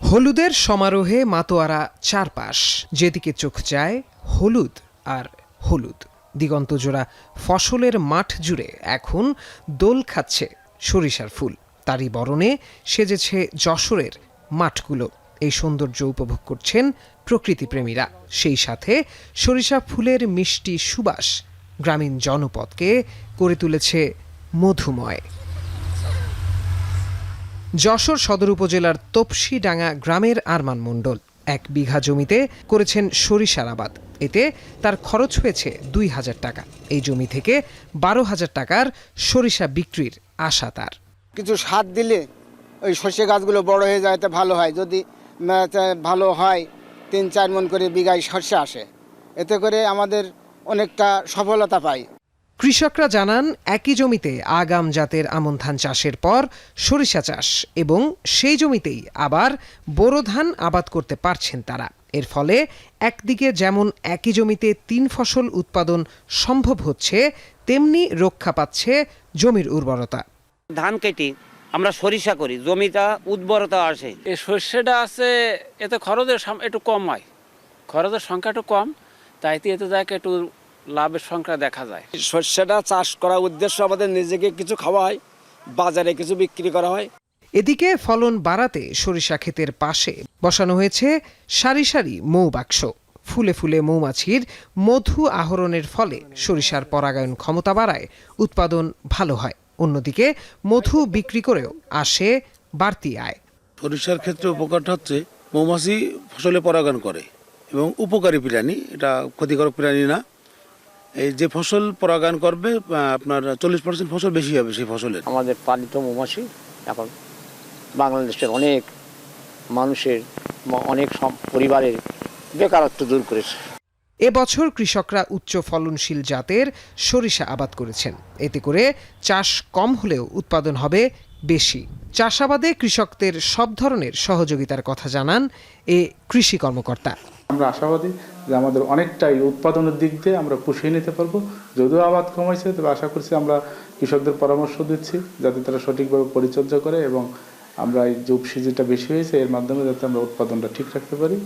হলুদের সমারোহে মাতোয়ারা চারপাশ, যেদিকে চোখ যায় হলুদ আর হলুদ। দিগন্তজোড়া ফসলের মাঠ জুড়ে এখন দোল খাচ্ছে সরিষার ফুল। তারই বরণে সেজেছে যশোরের মাঠগুলো। এই সৌন্দর্য উপভোগ করছেন প্রকৃতিপ্রেমীরা। সেই সাথে সরিষা ফুলের মিষ্টি সুবাস গ্রামীণ জনপদকে করে তুলেছে মধুময়। যশোর সদর উপজেলার তপসিডাঙ্গা গ্রামের আরমান মণ্ডল 1 বিঘা জমিতে করেছেন সরিষার আবাদ। এতে তার খরচ হয়েছে 2,000 টাকা। এই জমি থেকে 12,000 টাকার সরিষা বিক্রির আশা তার। কিছু সার দিলে ওই সরিষা গাছগুলো বড় হয়ে যায়, তো ভালো হয়। যদি ভালো হয় 3-4 মণ করে বিঘায় সরিষা আসে, এতে করে আমাদের অনেকটা সফলতা পাই। কৃষকরা জানান, একই জমিতে আগাম জাতের আমন ধান চাষের পর সরিষা চাষ এবং সেই জমিতেই আবার বোরো ধান আবাদ করতে পারছেন তারা। এর ফলে একদিকে যেমন একই জমিতে 3 ফসল উৎপাদন সম্ভব হচ্ছে, তেমনি রক্ষা পাচ্ছে জমির উর্বরতা। ধান কেটে আমরা সরিষা করি, জমিটা উর্বরতা আসে। এই সর্ষেটা আছে, এতে খরচের একটু কম হয়, খরচের সংখ্যা একটু কম, তাই এতে যাকে একটু লাভের সংখ্যা দেখা যায়। সরষেটা চাষ করার উদ্দেশ্য আমাদের নিজেকে কিছু খাওয়া হয়, বাজারে কিছু বিক্রি করা হয়। এদিকে ফলন বাড়াতে সরিষা ক্ষেতের পাশে বসানো হয়েছে সারি সারি মৌ বাক্স। ফুলে ফুলে মৌমাছির মধু আহরণের ফলে সরিষার পরাগায়ন ক্ষমতা বাড়ায়, উৎপাদন ভালো হয়। অন্যদিকে মধু বিক্রি করেও আসে বাড়তি আয়। সরিষার ক্ষেত্রে উপকারটা হচ্ছে মৌমাছি ফসলে পরাগায়ন করে এবং উপকারী প্রাণী, এটা ক্ষতিকারক প্রাণী না। এই যে ফসল পরাগায়ন করবে আপনার 40% ফসল বেশি হবে সেই ফসলের। আমাদের পালিত মৌমাছি এখন বাংলাদেশের অনেক মানুষের, অনেক পরিবারের বেকারত্ব দূর করেছে। এবছর কৃষকরা উচ্চ ফলনশীল জাতের সরিষা আবাদ করেছেন। এতে করে চাষ কম হলেও উৎপাদন হবে বেশি। চাষাবাদে কৃষকদের সব ধরনের সহযোগিতার কথা জানান এ কৃষি কর্মকর্তা। আমরা আশাবাদী যে আমাদের অনেকটাই উৎপাদনের দিক দিয়ে আমরা পুষিয়ে নিতে পারবো। যদিও আবাদ কমাইছে, তবে আশা করছি আমরা কৃষকদের পরামর্শ দিচ্ছি যাতে তারা সঠিকভাবে পরিচর্যা করে এবং আমরা এই যে উপসিজিটা বেশি হয়েছে এর মাধ্যমে যাতে আমরা উৎপাদনটা ঠিক রাখতে পারি,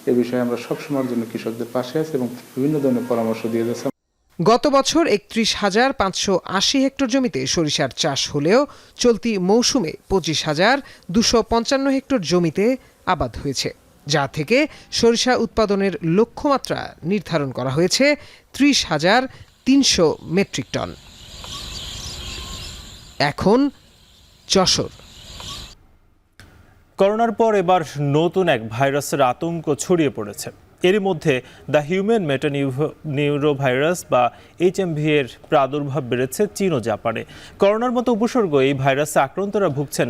এ বিষয়ে আমরা সবসময়ের জন্য কৃষকদের পাশে আছি এবং বিভিন্ন ধরনের পরামর্শ দিয়ে যাচ্ছি। গত বছর 31,580 হেক্টর জমিতে সরিষার চাষ হলেও চলতি মৌসুমে 25,255 হেক্টর জমিতে আবাদ হয়েছে, যা থেকে সরিষা উৎপাদনের লক্ষ্যমাত্রা নির্ধারণ করা হয়েছে 30,300 মেট্রিক টন। এখন যশোর। করোনার পর এবার নতুন এক ভাইরাসের আতঙ্ক ছড়িয়ে পড়েছে। এরই মধ্যে দ্য হিউম্যান মেটানিউরোভাইরাস বা HMV এর প্রাদুর্ভাব বেড়েছে চীন ও জাপানে। করোনার মতো উপসর্গ এই ভাইরাসে আক্রান্তরা ভুগছেন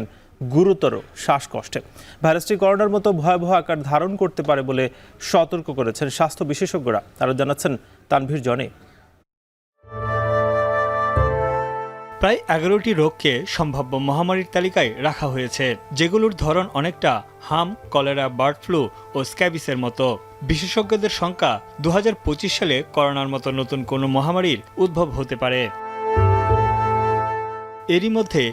গুরুতর শ্বাসকষ্টে। ভাইরাসটি করোনার মতো ভয়াবহ আকার ধারণ করতে পারে বলে সতর্ক করেছেন স্বাস্থ্য বিশেষজ্ঞরা। আরও জানাচ্ছেন তানভীর জনি। প্রায় 11টি রোগকে সম্ভাব্য মহামারীর তালিকায় রাখা হয়েছে, যেগুলোর ধরন অনেকটা হাম, কলেরা, বার্ড ফ্লু ও স্ক্যাবিসের মতো। বিশেষজ্ঞদের শঙ্কা 2025 সালে করোনার মতো নতুন কোনো মহামারীর উদ্ভব হতে পারে। এরই মধ্যে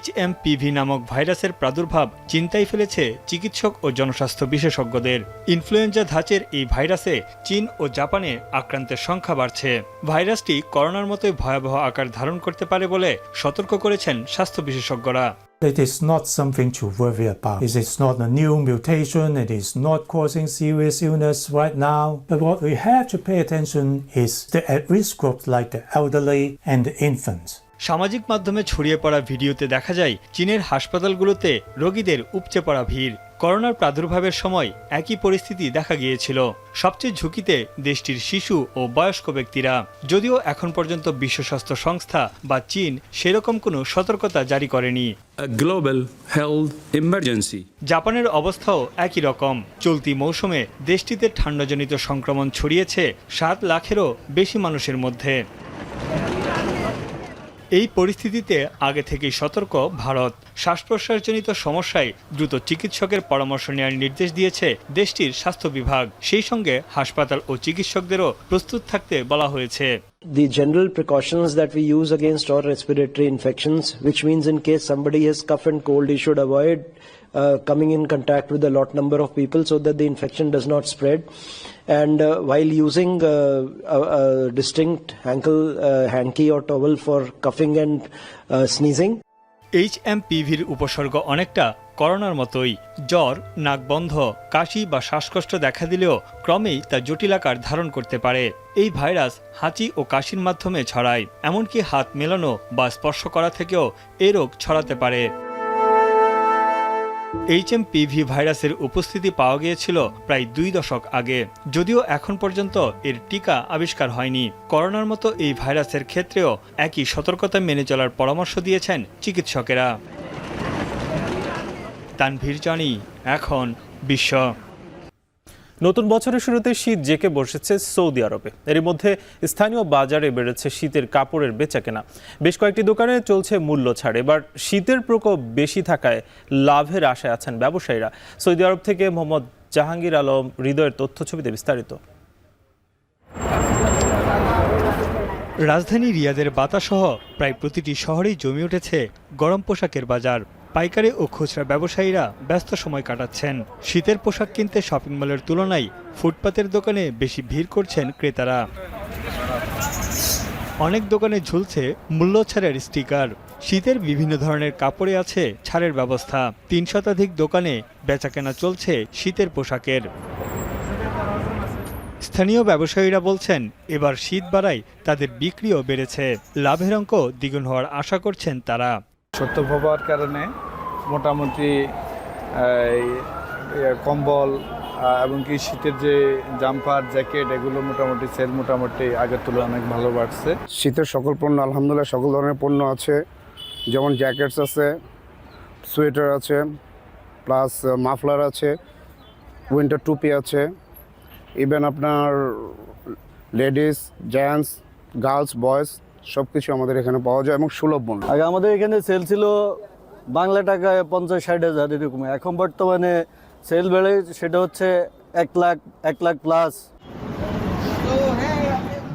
HMPV নামক ভাইরাসের প্রাদুর্ভাব চিন্তায় ফেলেছে চিকিৎসক ও জনস্বাস্থ্য বিশেষজ্ঞদের। ইনফ্লুয়েঞ্জা ধাঁচের এই ভাইরাসে চীন ও জাপানে আক্রান্তের সংখ্যা বাড়ছে। ভাইরাসটি করোনার মতোই ভয়াবহ আকার ধারণ করতে পারে বলে সতর্ক করেছেন স্বাস্থ্য বিশেষজ্ঞরা। It is not something to worry about. It is not a new mutation. It is not causing serious illness right now. But what we have to pay attention is the at-risk groups like the elderly and the infants. সামাজিক মাধ্যমে ছড়িয়ে পড়া ভিডিওতে দেখা যায় চীনের হাসপাতালগুলোতে রোগীদের উপচে পড়া ভিড়। করোনার প্রাদুর্ভাবের সময় একই পরিস্থিতি দেখা গিয়েছিল। সবচেয়ে ঝুঁকিতে দেশটির শিশু ও বয়স্ক ব্যক্তিরা। যদিও এখন পর্যন্ত বিশ্ব স্বাস্থ্য সংস্থা বা চীন সেরকম কোনো সতর্কতা জারি করেনি। Global health emergency. জাপানের অবস্থাও একই রকম। চলতি মৌসুমে দেশটিতে ঠান্ডাজনিত সংক্রমণ ছড়িয়েছে 7 লাখেরও বেশি মানুষের মধ্যে। এই পরিস্থিতিতে আগে থেকেই সতর্ক ভারত। শ্বাস প্রশ্বাসজনিত সমস্যায় দ্রুত চিকিৎসকের পরামর্শ নেওয়ার নির্দেশ দিয়েছে দেশটির স্বাস্থ্য বিভাগ। সেই সঙ্গে হাসপাতাল ও চিকিৎসকদেরও প্রস্তুত থাকতে বলা হয়েছে। The general precautions that we use against all respiratory infections, which means in case somebody has cough and cold, he should avoid coming in contact with a lot number of people so that the infection does not spread. And while using a distinct hanky or towel for coughing and sneezing. HMPVর উপসর্গ অনেকটা করোনার মতোই। জ্বর, নাক বন্ধ, কাশি বা শ্বাসকষ্ট দেখা দিলেও ক্রমেই তা জটিল আকার ধারণ করতে পারে। এই ভাইরাস হাঁচি ও কাশির মাধ্যমে ছড়ায়। এমনকি হাত মেলানো বা স্পর্শ করা থেকেও এই রোগ ছড়াতে পারে। HMPV ভাইরাসের উপস্থিতি পাওয়া গিয়েছিল প্রায় 2 দশক আগে। যদিও এখন পর্যন্ত এর টিকা আবিষ্কার হয়নি। করোনার মতো এই ভাইরাসের ক্ষেত্রেও একই সতর্কতা মেনে চলার পরামর্শ দিয়েছেন চিকিৎসকেরা। তানভীর জনি, এখন বিশ্ব। নতুন বছরের শুরুতে শীত জেঁকে বসেছে সৌদি আরবে। এর মধ্যে স্থানীয় বাজারে বেড়েছে শীতের কাপড়ের বেচাকেনা। বেশ কয়েকটি দোকানে চলছে মূল্য ছাড়। এবার শীতের প্রকোপ বেশি থাকায় লাভের আশায় আছেন ব্যবসায়ীরা। সৌদি আরব থেকে মোহাম্মদ জাহাঙ্গীর আলম হৃদয়ের তথ্যছবিতে বিস্তারিত। রাজধানী রিয়াদের বাতাসসহ প্রায় প্রতিটি শহরেই জমে উঠেছে গরম পোশাকের বাজার। পাইকারি ও খুচরা ব্যবসায়ীরা ব্যস্ত সময় কাটাচ্ছেন। শীতের পোশাক কিনতে শপিং মলের তুলনায় ফুটপাতের দোকানে বেশি ভিড় করছেন ক্রেতারা। অনেক দোকানে ঝুলছে মূল্য ছাড়ের স্টিকার। শীতের বিভিন্ন ধরনের কাপড়ে আছে ছাড়ের ব্যবস্থা। 3 শতাধিক দোকানে বেচাকেনা চলছে শীতের পোশাকের। স্থানীয় ব্যবসায়ীরা বলছেন এবার শীত বাড়ায় তাদের বিক্রিও বেড়েছে। লাভের অঙ্ক দ্বিগুণ হওয়ার আশা করছেন তারা। সত্য হওয়ার কারণে মোটামুটি কম্বল এবং কি শীতের যে জাম্পার, জ্যাকেট, এগুলো মোটামুটি সেল মোটামুটি আগের তুলনায় অনেক ভালো বাড়ছে। শীতের সকল পণ্য আলহামদুলিল্লাহ সকল ধরনের পণ্য আছে, যেমন জ্যাকেটস আছে, সোয়েটার আছে, প্লাস মাফলার আছে, উইন্টার টুপি আছে, ইভেন আপনার লেডিস, জেন্টস, গার্লস, বয়েজ সব কিছু আমাদের এখানে পাওয়া যায় এবং সুলভ মূল্য। আগে আমাদের এখানে সেল ছিল বাংলা টাকায় 50-60 হাজার এরকম। এখন বর্তমানে সেল বেড়ে সেটা হচ্ছে 1 লাখ প্লাস।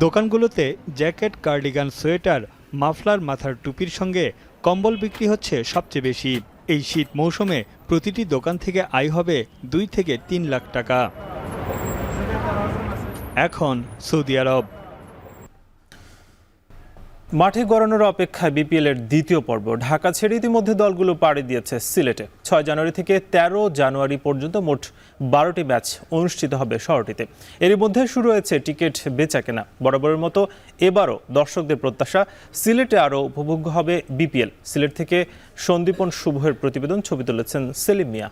দোকানগুলোতে জ্যাকেট, কার্ডিগান, সোয়েটার, মাফলার, মাথার টুপির সঙ্গে কম্বল বিক্রি হচ্ছে সবচেয়ে বেশি। এই শীত মৌসুমে প্রতিটি দোকান থেকে আয় হবে 2 থেকে 3 লাখ টাকা। এখন সৌদি আরব। মাঠে গড়ানোর অপেক্ষায় বিপিএল এর দ্বিতীয় পর্ব ঢাকা ছেড়ে ইতিমধ্যে দলগুলো পাড়ি দিয়েছে সিলেটে। 6 জানুয়ারি থেকে 13 জানুয়ারি পর্যন্ত মোট 12টি ম্যাচ অনুষ্ঠিত হবে শহরটিতে। এরই মধ্যে শুরু হয়েছে টিকিট বেচাকেনা। বরাবরের মতো এবারও দর্শকদের প্রত্যাশা সিলেটে আরও উপভোগ্য হবে বিপিএল। সিলেট থেকে সন্দীপন শুভের প্রতিবেদন, ছবি তুলেছেন সেলিম মিয়া।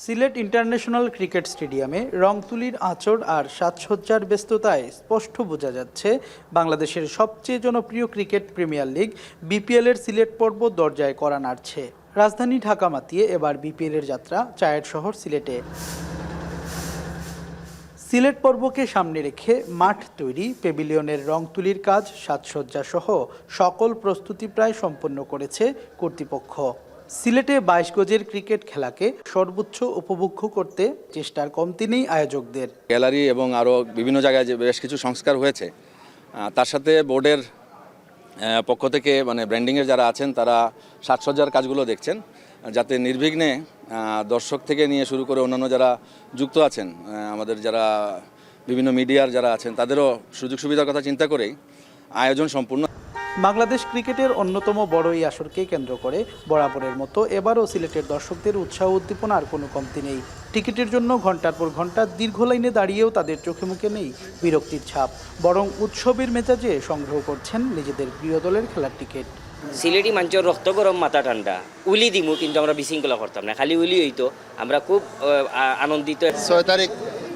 সিলেট ইন্টারন্যাশনাল ক্রিকেট স্টেডিয়ামে রং তুলির আঁচড় আর সাজসজ্জার ব্যস্ততায় স্পষ্ট বোঝা যাচ্ছে বাংলাদেশের সবচেয়ে জনপ্রিয় ক্রিকেট প্রিমিয়ার লিগ বিপিএলের সিলেট পর্ব দরজায় কড়া নাড়ছে। রাজধানী ঢাকা মাতিয়ে এবার বিপিএলের যাত্রা চায়ের শহর সিলেটে। সিলেট পর্বকে সামনে রেখে মাঠ তৈরি, প্যাভিলিয়নের রং তুলির কাজ, সাজসজ্জা সহ সকল প্রস্তুতি প্রায় সম্পন্ন করেছে কর্তৃপক্ষ। সিলেটে 22 গজের ক্রিকেট খেলাকে সর্বোচ্চ উপভোগ্য করতে চেষ্টার কমতি নেই আয়োজকদের। গ্যালারি এবং আরও বিভিন্ন জায়গায় যে বেশ কিছু সংস্কার হয়েছে, তার সাথে বোর্ডের পক্ষ থেকে মানে ব্র্যান্ডিংয়ের যারা আছেন তারা সাজসজ্জার কাজগুলো দেখছেন, যাতে নির্বিঘ্নে দর্শক থেকে নিয়ে শুরু করে অন্যান্য যারা যুক্ত আছেন, আমাদের যারা বিভিন্ন মিডিয়ার যারা আছেন তাদেরও সুযোগ সুবিধার কথা চিন্তা করেই আয়োজন সম্পূর্ণ। বাংলাদেশ ক্রিকেটের অন্যতম বড় এই আসরকে কেন্দ্র করে বরাবরের মতো এবারও সিলেটের দর্শকদের উৎসাহ উদ্দীপনার কোনো কমতি নেই। টিকিটের জন্য ঘন্টার পর ঘন্টা দীর্ঘ লাইনে দাঁড়িয়েও তাদের চোখে মুখে নেই বিরক্তির ছাপ, বরং উৎসবের মেজাজে সংগ্রহ করছেন নিজেদের প্রিয় দলের খেলার টিকিট। সিলেটি মানুষের রক্ত গরম মাথা ঠান্ডা, উলি দিমু কিন্তু আমরা বিশৃঙ্খলা করতাম না, খালি উলি হইতো। আমরা খুব আনন্দিত। 6 তারিখ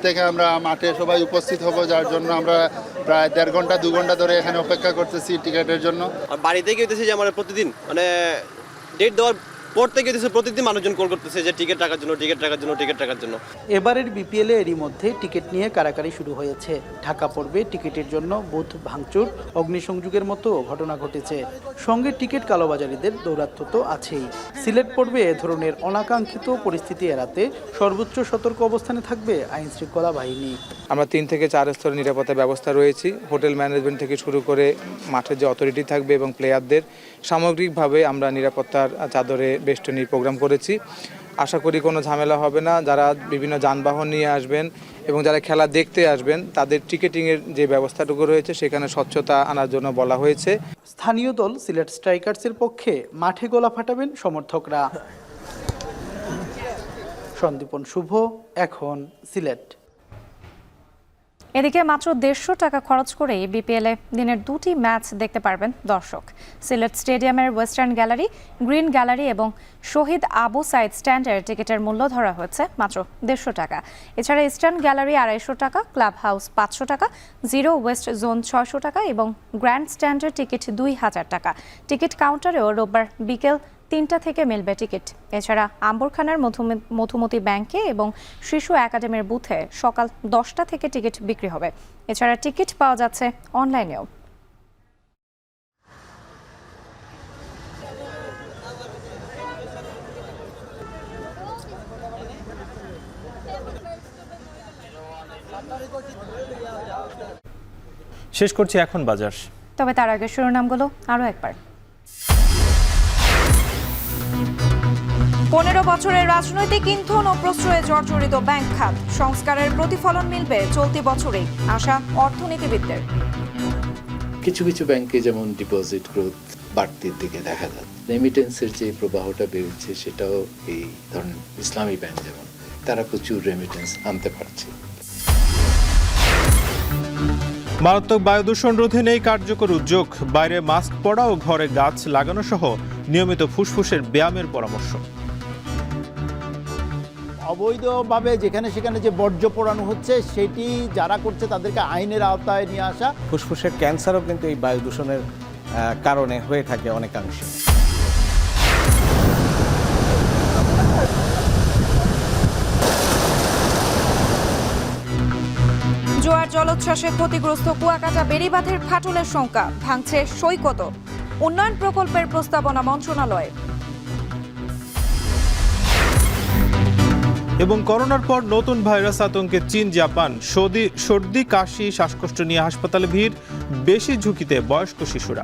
থেকে আমরা মাঠে সবাই উপস্থিত হব, যার জন্য আমরা প্রায় 1.5 ঘন্টা 2 ঘন্টা ধরে এখানে অপেক্ষা করতেছি টিকিটের জন্য। বাড়িতে গিয়েছি যে আমরা প্রতিদিন মানে ডেট দেওয়ার পর থেকে প্রতিদিন মানুষজন কল করতেছে যে টিকিট টাকার জন্য, টিকিট টাকার জন্য, টিকিট টাকার জন্য। এবারের বিপিএলে এরই মধ্যে টিকিট নিয়ে কারাকারি শুরু হয়েছে। ঢাকা পর্বে টিকিটের জন্য বুথ ভাঙচুর, অগ্নিসংযোগের মতো ঘটনা ঘটেছে। সঙ্গে টিকিট কালোবাজারিদের দৌরাত্ম্য তো আছেই। সিলেট পর্বে এ ধরনের অনাকাঙ্ক্ষিত পরিস্থিতি এড়াতে সর্বোচ্চ সতর্ক অবস্থানে থাকবে আইন শৃঙ্খলা বাহিনী। আমরা 3 থেকে 4 স্তরের নিরাপত্তা ব্যবস্থা রয়েছি। হোটেল ম্যানেজমেন্ট থেকে শুরু করে মাঠের যে অথরিটি থাকবে এবং প্লেয়ারদের সামগ্রিকভাবে আমরা নিরাপত্তার চাদরে বেষ্টনী প্রোগ্রাম করেছি। আশা করি কোনো ঝামেলা হবে না। যারা বিভিন্ন যানবাহন নিয়ে আসবেন এবং যারা খেলা দেখতে আসবেন তাদের টিকিটিংয়ের যে ব্যবস্থাটুকু রয়েছে সেখানে স্বচ্ছতা আনার জন্য বলা হয়েছে। স্থানীয় দল সিলেট স্ট্রাইকার্সের পক্ষে মাঠে গলা ফাটাবেন সমর্থকরা। সন্দীপন শুভ, এখন সিলেট। এদিকে মাত্র 150 টাকা খরচ করেই বিপিএলে দিনের 2টি ম্যাচ দেখতে পারবেন দর্শক। সিলেট স্টেডিয়ামের ওয়েস্টার্ন গ্যালারি, গ্রিন গ্যালারি এবং শহীদ আবু সাইদ স্ট্যান্ডের টিকিটের মূল্য ধরা হয়েছে মাত্র 150 টাকা। এছাড়া ইস্টার্ন গ্যালারি 250 টাকা, ক্লাব হাউস 500 টাকা, জিরো ওয়েস্ট জোন 600 টাকা এবং গ্র্যান্ড স্ট্যান্ডের টিকিট 2000 টাকা। টিকিট কাউন্টারেও রোববার বিকেল 3টা থেকে মিলবে টিকিট। এছাড়া আম্বরখানার মধুমতি ব্যাংকে এবং শিশু একাডেমির বুথে সকাল 10টা থেকে টিকিট বিক্রি হবে। এছাড়া টিকিট পাওয়া যাচ্ছে অনলাইনেও। শেষ করছি এখন বাজার, তবে তার আগে শিরোনামগুলো আরও একবার। 15 বছরের রাজনৈতিক ইন্ধন ও প্রশ্রয়ে জর্জরিত ব্যাংক খাত, সংস্কারের প্রতিফলন মিলবে চলতি বছরেই, আশা অর্থনীতিবিদদের। কিছু কিছু ব্যাংকে যেমন ডিপোজিট গ্রোথ বাড়তির দিকে দেখা যাচ্ছে, রেমিটেন্সের যে প্রবাহটা বেড়েছে সেটাও এই ধরনের ইসলামী ব্যাংক যেমন তারা প্রচুর রেমিটেন্স আনতে পারছে। মারাত্মক বায়ু দূষণ রোধে নেই কার্যকর উদ্যোগ, বাইরে মাস্ক পরা ও ঘরে গাছ লাগানো সহ নিয়মিত ফুসফুসের ব্যায়ামের পরামর্শ। অবৈধভাবে যেখানে সেখানে যে বর্জ্য পোড়ানো হচ্ছে সেটি যারা করছে তাদেরকে আইনের আওতায় নিয়ে আসা। ফুসফুসের ক্যান্সারও কিন্তু এই বায়ু দূষণের কারণে হয়ে থাকে অনেকাংশে। জোয়ার জলোচ্ছ্বাসে ক্ষতিগ্রস্ত কুয়াকাটা বেড়িবাঁধের ফাটলের শঙ্কা, ভাঙছে সৈকত। উন্নয়ন প্রকল্পের প্রস্তাবনা মন্ত্রণালয়ে। এবং করোনার পর নতুন ভাইরাস আতঙ্কে চীন, জাপান। সর্দি, কাশি, শ্বাসকষ্ট নিয়ে হাসপাতালে ভিড়, বেশি ঝুঁকিতে বয়স্ক শিশুরা।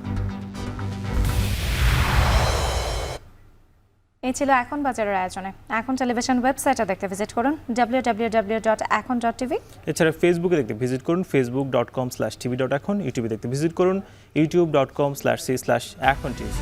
এই ছিল এখন বাজারের আয়োজনে। এখন টেলিভিশন ওয়েবসাইটে দেখতে ভিজিট করুন www.ekon.tv। এছাড়া ফেসবুকে দেখতে ভিজিট করুন facebook.com/tv.ekon। ইউটিউবে দেখতে ভিজিট করুন youtube.com/c/ekontv।